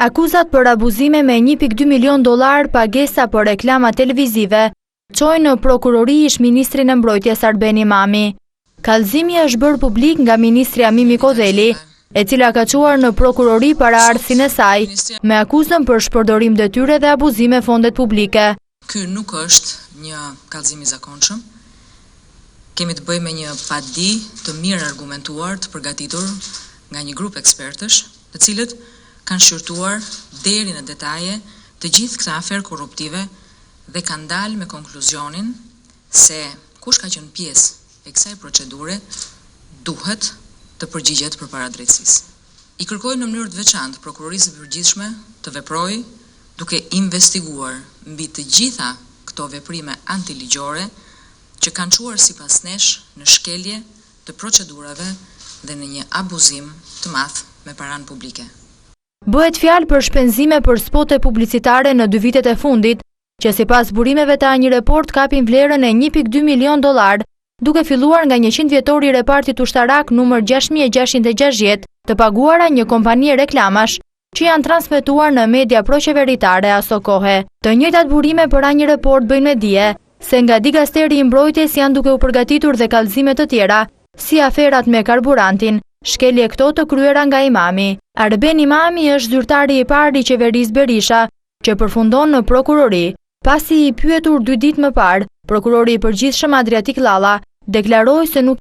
Akuzat për abuzime me 1.2 milion dolar pagesa për reklama televizive çojnë në prokurori ish-ministrin e mbrojtjes Arben Imami. Kallëzimi është bërë publik nga ministri Amimi Kodheli, e cila ka çuar në prokurori paraardhësinë e saj me akuzën për shpërdorim detyre dhe abuzime fondet publike. Ky nuk është një kallëzim i zakonshëm. Kemi të bëjmë me një padi të mirë argumentuar, të përgatitur nga një grup ekspertësh, të cilët kanë shqyrtuar deri në detaje të gjithë këta aferë korruptive dhe kanë dalë me konkluzionin se kush ka qenë pjesë e kësaj procedure duhet të përgjigjet përpara drejtësisë. I kërkoj në mënyrë të veçantë prokurorisë së përgjithshme të veprojë duke investiguar mbi të gjitha këto veprime antiligjore që kanë çuar sipas nesh në shkelje të procedurave dhe në një abuzim të madh me paranë publike. Bëhet fjalë për shpenzime për spote publicitare në 2 vitet e fundit, që sipas burimeve të një report kapin vlerën e 1.2 milion dolar, duke filluar nga 100 vjetori i repartit ushtarak numër 6660 të paguara një kompani reklamash që janë transmetuar në media proqeveritare aso kohe. Të njëjtat burime për një report bëjnë me dije se nga Digasteri i Mbrojtjes janë duke u përgatitur dhe kallëzime të tjera, si aferat me karburantin, shkelje këto të kryera nga Imami. Arben Imami është zyrtari i parë i qeverisë Berisha, që përfundon në prokurori. Pasi i pyetur 2 ditë më parë, prokurori i përgjithshëm Adriatik Llalla deklaroi se nuk